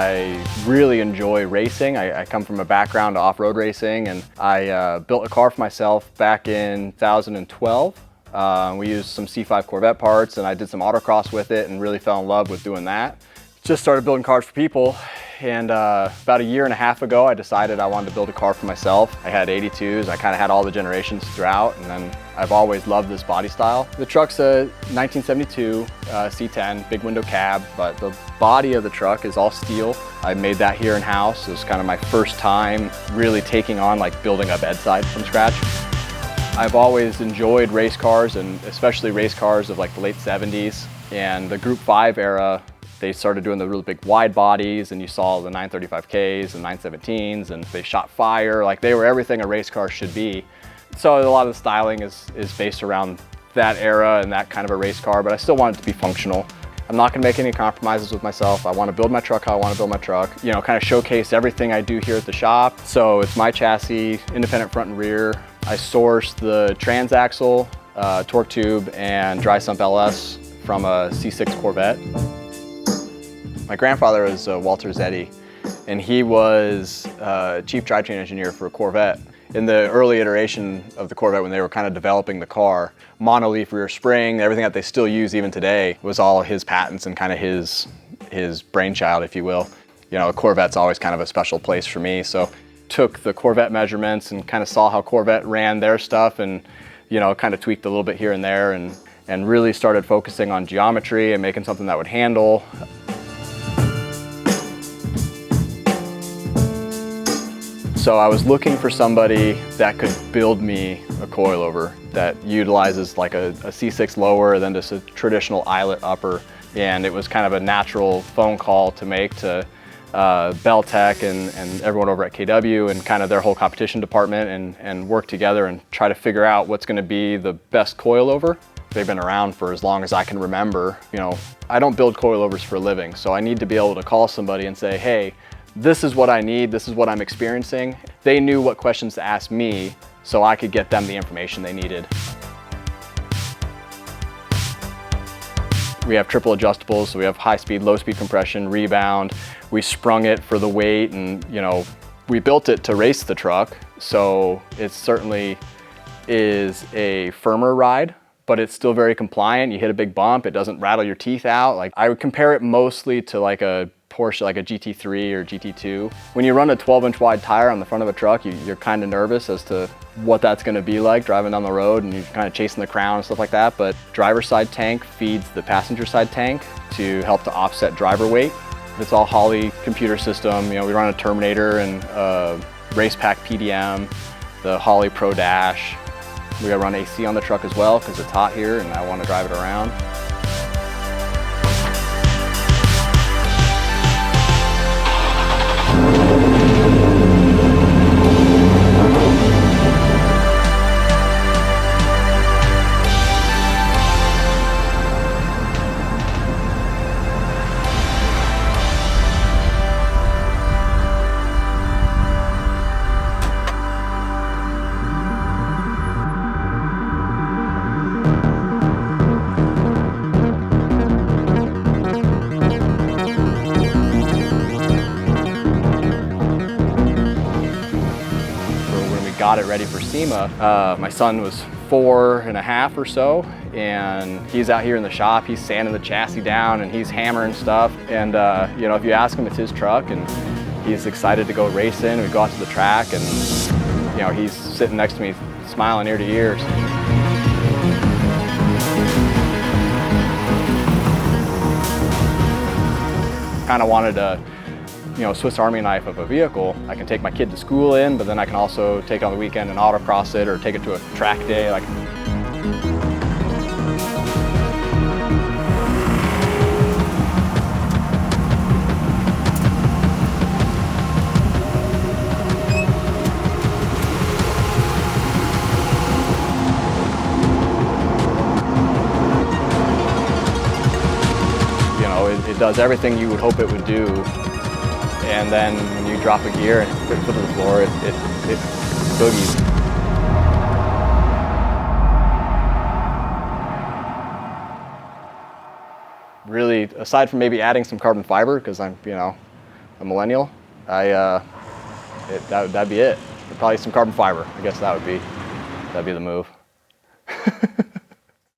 I really enjoy racing. I come from a background of off-road racing, and I built a car for myself back in 2012. We used some C5 Corvette parts, and I did some autocross with it and really fell in love with doing that. Just started building cars for people, and about a year and a half ago I decided I wanted to build a car for myself. I had 82s, I kind of had all the generations throughout, and then I've always loved this body style. The truck's a 1972 C-10, big window cab, but the body of the truck is all steel. I made that here in-house. It was kind of my first time really taking on like building a bedside from scratch. I've always enjoyed race cars, and especially race cars of like the late 70s and the Group 5 era. They started doing the really big wide bodies, and you saw the 935Ks and 917s, and they shot fire. Like, they were everything a race car should be. So a lot of the styling is based around that era and that kind of a race car, but I still want it to be functional. I'm not gonna make any compromises with myself. I wanna build my truck how I wanna build my truck. You know, kind of showcase everything I do here at the shop. So it's my chassis, independent front and rear. I sourced the transaxle, torque tube, and dry sump LS from a C6 Corvette. My grandfather was Walter Zetti, and he was chief drivetrain engineer for a Corvette. In the early iteration of the Corvette, when they were kind of developing the car, monoleaf rear spring, everything that they still use even today, was all his patents and kind of his brainchild, if you will. You know, a Corvette's always kind of a special place for me, so took the Corvette measurements and kind of saw how Corvette ran their stuff, and you know, kind of tweaked a little bit here and there, and really started focusing on geometry and making something that would handle. So I was looking for somebody that could build me a coilover that utilizes like a C6 lower than just a traditional eyelet upper. And it was kind of a natural phone call to make to Belltech and everyone over at KW and kind of their whole competition department, and work together and try to figure out what's going to be the best coilover. They've been around for as long as I can remember. You know, I don't build coilovers for a living, so I need to be able to call somebody and say, hey, this is what I need, this is what I'm experiencing. They knew what questions to ask me, so I could get them the information they needed. We have triple adjustables, so we have high speed, low speed compression, rebound. We sprung it for the weight, and you know, we built it to race the truck, so it certainly is a firmer ride, but it's still very compliant. You hit a big bump, it doesn't rattle your teeth out. Like, I would compare it mostly to like a Porsche, like a GT3 or GT2. When you run a 12-inch wide tire on the front of a truck, you're kind of nervous as to what that's going to be like driving down the road, and you're kind of chasing the crown and stuff like that. But driver's side tank feeds the passenger side tank to help to offset driver weight. It's all Holley computer system. You know, we run a Terminator and Race Pack PDM, the Holley Pro Dash. We run AC on the truck as well because it's hot here and I want to drive it around. Got it ready for SEMA. My son was 4.5 or so, and he's out here in the shop. He's sanding the chassis down and he's hammering stuff. And you know, if you ask him, it's his truck, and he's excited to go racing. We go out to the track, and you know, he's sitting next to me, smiling ear to ear. Kind of wanted to, you know, Swiss Army knife of a vehicle. I can take my kid to school in, but then I can also take it on the weekend and autocross it, or take it to a track day. Like, you know, it does everything you would hope it would do. And then when you drop a gear and put it to the floor, it boogies. Really, aside from maybe adding some carbon fiber, because I'm, you know, a millennial, that'd be it. Probably some carbon fiber. I guess that'd be the move.